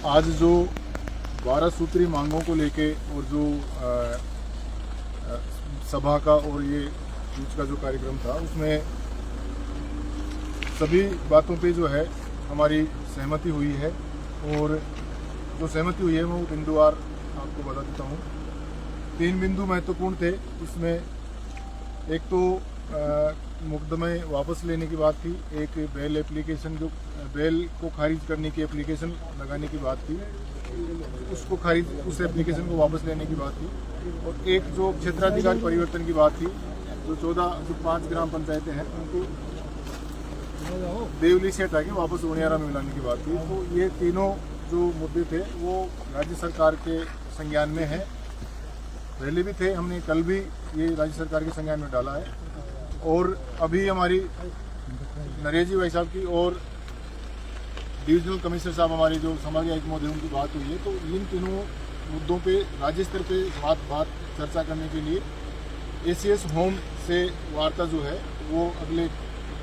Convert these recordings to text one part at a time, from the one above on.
आज जो 12 सूत्री मांगों को लेके और जो सभा का और ये कूच का जो कार्यक्रम था उसमें सभी बातों पे जो है हमारी सहमति हुई है। और जो सहमति हुई है मैं वो बिंदुवार आपको बता देता हूँ। 3 बिंदु महत्वपूर्ण थे। इसमें एक तो मुकदमे वापस लेने की बात थी, एक बेल एप्लीकेशन जो बेल को खारिज करने की एप्लीकेशन लगाने की बात थी, उसको खारिज उस एप्लीकेशन को वापस लेने की बात थी, और एक जो क्षेत्राधिकार परिवर्तन की बात थी, जो 5 ग्राम पंचायतें हैं उनको देवली से हटा के वापस उनियारा में मिलाने की बात थी। तो ये तीनों जो मुद्दे थे वो राज्य सरकार के संज्ञान में है। पहले भी थे, हमने कल भी ये राज्य सरकार के संज्ञान में डाला है। और अभी हमारी नरेश जी भाई साहब की और डिविजनल कमिश्नर साहब हमारे जो समाज आयुक्त महोदय उनकी बात हुई है। तो इन तीनों मुद्दों पे राज्य स्तर पे बात चर्चा करने के लिए एसीएस होम से वार्ता जो है वो अगले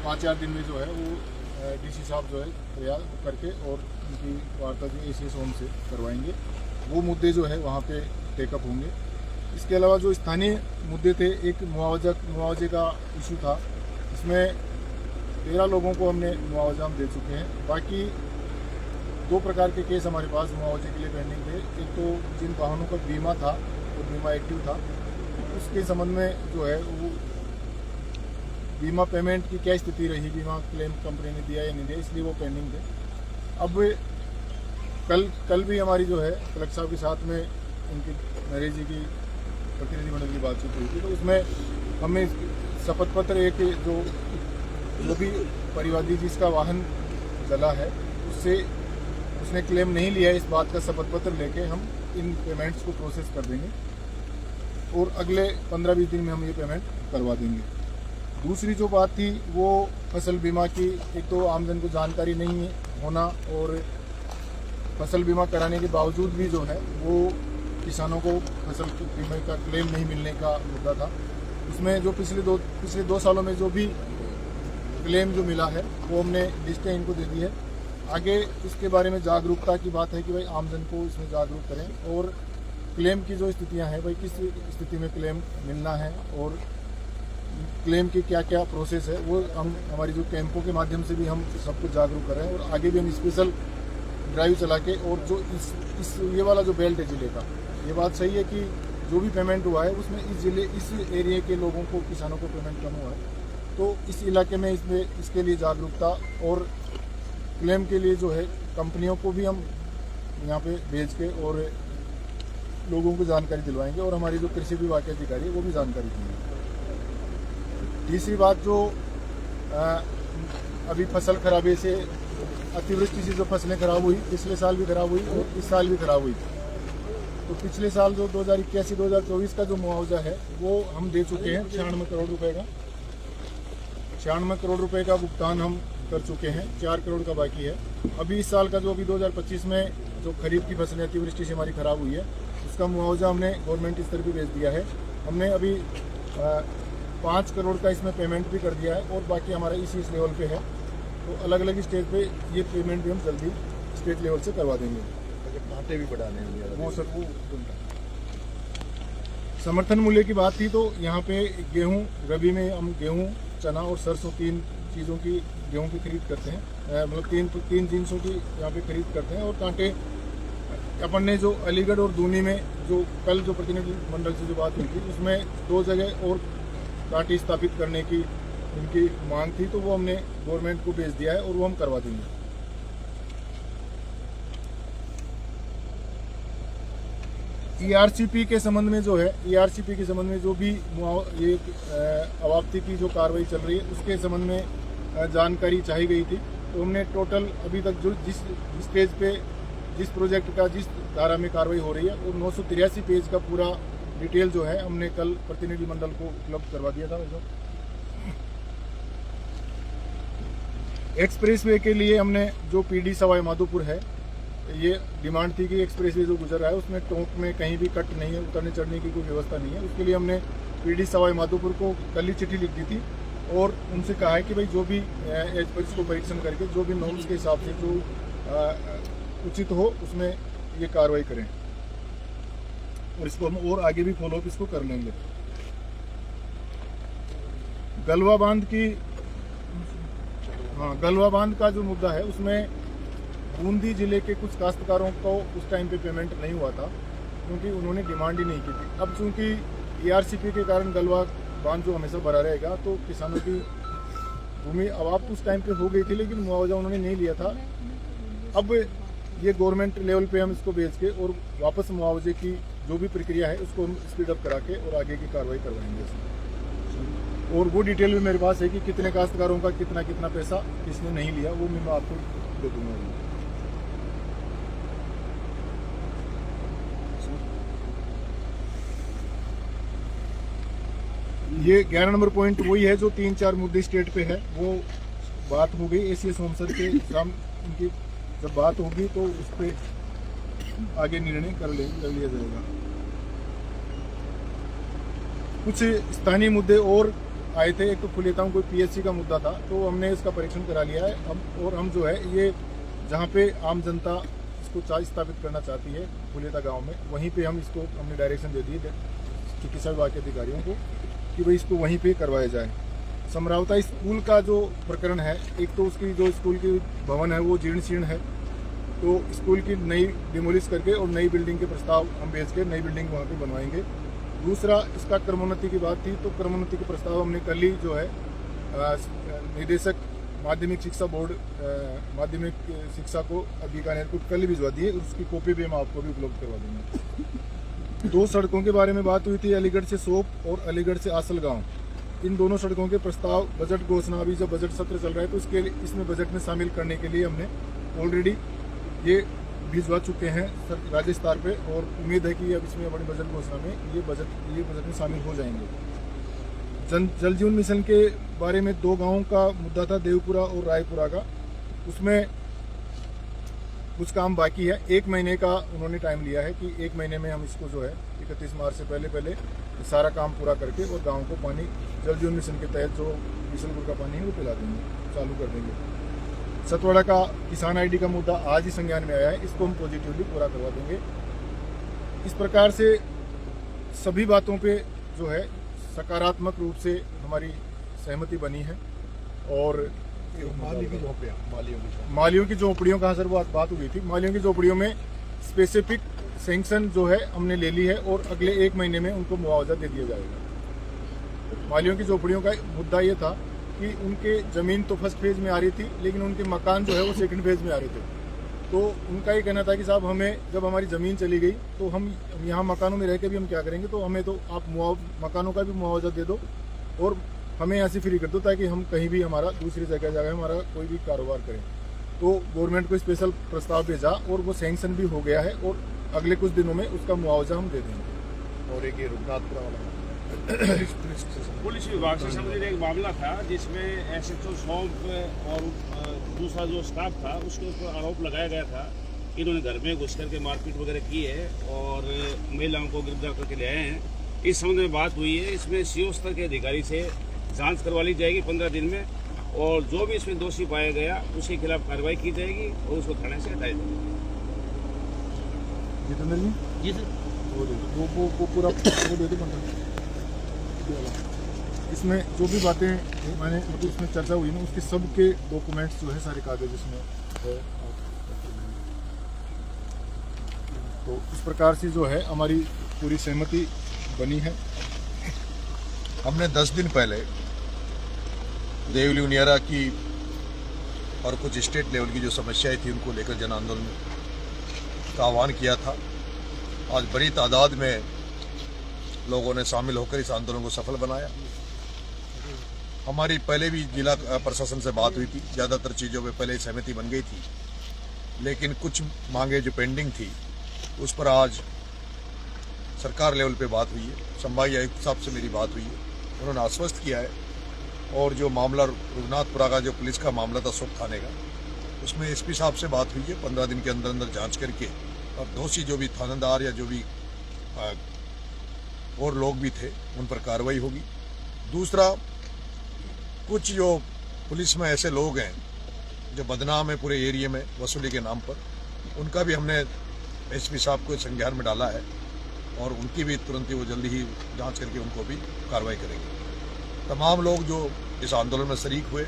5-4 दिन में जो है वो डीसी साहब जो है तैयार करके और उनकी वार्ता जो एसीएस होम से करवाएंगे। वो मुद्दे जो है वहाँ पे टेकअप होंगे। इसके अलावा जो स्थानीय मुद्दे थे, एक मुआवजे का इशू था। इसमें 13 लोगों को हमने मुआवजा हम दे चुके हैं। बाकी 2 प्रकार के केस हमारे पास मुआवजे के लिए पेंडिंग थे। एक तो जिन वाहनों का बीमा था और बीमा एक्टिव था, उसके संबंध में जो है वो बीमा पेमेंट की क्या स्थिति रही, बीमा क्लेम कंपनी ने दिया या नहीं दिया, इसलिए वो पेंडिंग थे। अब कल भी हमारी जो है कलेक्टर साहब के साथ में उनकी नरेश जी की प्रतिनिधिमंडल की बातचीत हुई थी। तो उसमें हमने शपथ पत्र एक जो भी परिवादी जिसका वाहन जला है उसने क्लेम नहीं लिया, इस बात का शपथ पत्र लेके हम इन पेमेंट्स को प्रोसेस कर देंगे और अगले 15-20 दिन में हम ये पेमेंट करवा देंगे। दूसरी जो बात थी वो फसल बीमा की। एक तो आमजन को जानकारी नहीं होना और फसल बीमा कराने के बावजूद भी जो है वो किसानों को फसल बीमा का क्लेम नहीं मिलने का मुद्दा था। उसमें जो पिछले 2 सालों में जो भी क्लेम जो मिला है वो हमने लिस्टें इनको दे दी है। आगे इसके बारे में जागरूकता की बात है कि भाई आमजन को इसमें जागरूक करें और क्लेम की जो स्थितियां हैं भाई किस स्थिति में क्लेम मिलना है और क्लेम की क्या क्या प्रोसेस है वो हम हमारी जो कैंपों के माध्यम से भी हम सबको जागरूक कर रहे हैं। और आगे भी हम स्पेशल ड्राइव चला के और जो इस ये वाला जो बेल्ट है जिले का, ये बात सही है कि जो भी पेमेंट हुआ है उसमें इस एरिया के लोगों को, किसानों को पेमेंट कम हुआ है। तो इस इलाके में इसके लिए जागरूकता और क्लेम के लिए जो है कंपनियों को भी हम यहाँ पे भेज के और लोगों को जानकारी दिलवाएंगे और हमारी जो कृषि विभाग के अधिकारी है वो भी जानकारी देंगे। तीसरी बात जो अभी फसल खराबे से, अतिवृष्टि से जो फसलें खराब हुई, पिछले साल भी खराब हुई और इस साल भी खराब हुई। तो पिछले साल जो 2021-2024 का जो मुआवजा है वो हम दे चुके हैं 96 करोड़ रुपए का। 96 करोड़ रुपए का भुगतान हम कर चुके हैं, 4 करोड़ का बाकी है। अभी इस साल का जो अभी 2025 में जो खरीफ की फसलें अतिवृष्टि से हमारी खराब हुई है उसका मुआवजा हमने गवर्नमेंट स्तर पर भेज दिया है। हमने अभी 5 करोड़ का इसमें पेमेंट भी कर दिया है और बाकी हमारा इस लेवल पे है। तो अलग अलग स्टेज पे ये पेमेंट भी हम जल्दी स्टेट लेवल से करवा देंगे। कांटे भी बढ़ाने वो सर वो समर्थन मूल्य की बात थी। तो यहाँ पे गेहूँ रबी में हम गेहूँ, चना और सरसों 3 चीज़ों की गेहूँ की खरीद करते हैं, मतलब 3 जिनसों की यहाँ पे खरीद करते हैं। और कांटे अपन ने जो अलीगढ़ और दूनी में जो कल जो प्रतिनिधि मंडल से जो बात हुई थी उसमें 2 जगह और कांटे स्थापित करने की उनकी मांग थी, तो वो हमने गवर्नमेंट को भेज दिया है और वो हम करवा देंगे। ईआरसीपी के संबंध में जो है, ईआरसीपी के संबंध में जो भी ये अवाप्ति की जो कार्रवाई चल रही है उसके संबंध में जानकारी चाहिए गई थी। तो हमने टोटल अभी तक जो जिस स्टेज पे जिस प्रोजेक्ट का जिस धारा में कार्रवाई हो रही है और 983 पेज का पूरा डिटेल जो है हमने कल प्रतिनिधि मंडल को उपलब्ध करवा दिया था। एक्सप्रेसवे के लिए हमने जो पीडी सवाई माधोपुर है, ये डिमांड थी कि एक्सप्रेसवे जो गुजर रहा है उसमें टोंक में कहीं भी कट नहीं है, उतरने चढ़ने की कोई व्यवस्था नहीं है। उसके लिए हमने पीडी सवाई माधोपुर को कल ही चिट्ठी लिख दी थी और उनसे कहा है कि भाई जो भी एज पर इसको परीक्षण करके जो भी नॉर्म्स के हिसाब से जो उचित हो उसमें ये कार्रवाई करें, और इसको हम और आगे भी फॉलोअप इसको कर लेंगे। गलवा बांध की गलवा बांध का जो मुद्दा है उसमें बूंदी जिले के कुछ काश्तकारों को उस टाइम पे पेमेंट नहीं हुआ था क्योंकि उन्होंने डिमांड ही नहीं की थी। अब चूंकि ARCP के कारण गलवा बांध जो हमेशा भरा रहेगा तो किसानों की भूमि अवाप्त उस टाइम पे हो गई थी, लेकिन मुआवजा उन्होंने नहीं लिया था। अब ये गवर्नमेंट लेवल पे हम इसको भेज के और वापस मुआवजे की जो भी प्रक्रिया है उसको हम स्पीड अप करा के और आगे की कार्रवाई करवाएंगे इसमें। और वो डिटेल भी मेरे पास है कि कितने काश्तकारों का कितना कितना पैसा किसने नहीं लिया, वो मैं आपको दे दूंगा। ये 11 नंबर पॉइंट वही है जो 3-4 मुद्दे स्टेट पे है, वो बात हो गई ACS होमसर के उनकी जब बात होगी तो उस पर आगे निर्णय कर लिया जाएगा। कुछ स्थानीय मुद्दे और आए थे। एक तो फुलेता कोई PSC का मुद्दा था, तो हमने इसका परीक्षण करा लिया है। और हम जो है ये जहाँ पे आम जनता इसको स्थापित करना चाहती है फुलेता गांव में, वहीं पे हम इसको हमने डायरेक्शन दे दी चिकित्सा विभाग के अधिकारियों को कि भाई इसको वहीं पे करवाया जाए। समरावता स्कूल का जो प्रकरण है, एक तो उसकी जो स्कूल की भवन है वो जीर्ण शीर्ण है, तो स्कूल की नई डिमोलिश करके और नई बिल्डिंग के प्रस्ताव हम भेज के नई बिल्डिंग वहाँ पे बनवाएंगे। दूसरा, इसका क्रमोन्नति की बात थी, तो क्रमोन्नति के प्रस्ताव हमने कल ही जो है निदेशक माध्यमिक शिक्षा बोर्ड माध्यमिक शिक्षा को बीकानेर को कल भिजवा दिए, उसकी कॉपी भी हम आपको भी उपलब्ध करवा देंगे। 2 सड़कों के बारे में बात हुई थी, अलीगढ़ से सोप और अलीगढ़ से आसल गांव। इन दोनों सड़कों के प्रस्ताव बजट घोषणा, अभी जब बजट सत्र चल रहा है तो इसमें बजट में शामिल करने के लिए हमने ऑलरेडी ये भिजवा चुके हैं राज्य स्तर पे, और उम्मीद है कि अब इसमें अपनी बजट घोषणा में ये बजट में शामिल हो जाएंगे। जल जीवन मिशन के बारे में 2 गांवों का मुद्दा था, देवपुरा और रायपुरा का, उसमें कुछ काम बाकी है। 1 महीने का उन्होंने टाइम लिया है कि 1 महीने में हम इसको जो है 31 मार्च से पहले सारा काम पूरा करके और गाँव को पानी जल जीवन मिशन के तहत जो बिशनपुर का पानी है वो पिला देंगे, चालू कर देंगे। सतवाड़ा का किसान ID का मुद्दा आज ही संज्ञान में आया है, इसको हम पॉजिटिवली पूरा करवा देंगे। इस प्रकार से सभी बातों पे जो है सकारात्मक रूप से हमारी सहमति बनी है। और मालियों की झोपड़ियों का सर वो बात हुई थी, मालियों की झोपड़ियों में स्पेसिफिक सैंक्शन जो है हमने ले ली है और अगले 1 महीने में उनको मुआवजा दे दिया जाएगा। मालियों की झोपड़ियों का मुद्दा ये था कि उनके ज़मीन तो फर्स्ट फेज में आ रही थी, लेकिन उनके मकान जो है वो सेकंड फेज में आ रहे थे। तो उनका ये कहना था कि साहब हमें जब हमारी ज़मीन चली गई तो हम यहाँ मकानों में रह के भी हम क्या करेंगे, तो हमें तो आप मकानों का भी मुआवजा दे दो और हमें यहाँ से फ्री कर दो, ताकि हम कहीं भी हमारा दूसरी जगह हमारा कोई भी कारोबार करें। तो गवर्नमेंट को स्पेशल प्रस्ताव भेजा और वो सैंक्शन भी हो गया है और अगले कुछ दिनों में उसका मुआवजा हम दे देंगे। और एक ये रघुनाथपुरा वाला पुलिस विभाग से संबंधित एक मामला था जिसमें SHO सौंप और दूसरा जो स्टाफ था उसके ऊपर आरोप लगाया गया था कि इन्होंने घर में घुस करके मारपीट वगैरह की है और महिलाओं को गिरफ्तार करके ले आए हैं। इस संबंध में बात हुई है, इसमें CO स्तर के अधिकारी से जांच करवा ली जाएगी 15 दिन में, और जो भी इसमें दोषी पाया गया उसके खिलाफ कार्रवाई की जाएगी और उसको थाने से हटाया जाएगा। जितेंद्र जी सर, वो पूरा वो दे दो। इसमें जो भी बातें मैंने मतलब इसमें चर्चा हुई ना, उसके सब के डॉक्यूमेंट्स जो है सारे कागज इसमें है। तो इस प्रकार से जो है हमारी पूरी सहमति बनी है। हमने 10 दिन पहले देवली उनियारा की और कुछ स्टेट लेवल की जो समस्याएं थी उनको लेकर जन आंदोलन का आह्वान किया था। आज बड़ी तादाद में लोगों ने शामिल होकर इस आंदोलन को सफल बनाया। हमारी पहले भी जिला प्रशासन से बात हुई थी, ज़्यादातर चीज़ों में पहले सहमति बन गई थी, लेकिन कुछ मांगे जो पेंडिंग थी उस पर आज सरकार लेवल पे बात हुई है। संभागीय आयुक्त साहब से मेरी बात हुई है, उन्होंने आश्वस्त किया है। और जो मामला रघुनाथपुरा का जो पुलिस का मामला था सोप थाने का, उसमें SP साहब से बात हुई है, 15 दिन के अंदर अंदर जांच करके और दोषी जो भी थानेदार या जो भी और लोग भी थे उन पर कार्रवाई होगी। दूसरा, कुछ जो पुलिस में ऐसे लोग हैं जो बदनाम है पूरे एरिया में वसूली के नाम पर, उनका भी हमने एसपी साहब को संज्ञान में डाला है और उनकी भी तुरंत ही वो जल्दी ही जांच करके उनको भी कार्रवाई करेंगे। तमाम लोग जो इस आंदोलन में शरीक हुए,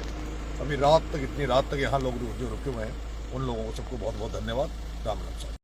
अभी रात तक, इतनी रात तक यहाँ लोग जो रुके हुए हैं, उन लोगों को सबको बहुत बहुत धन्यवाद। राम राम साहब।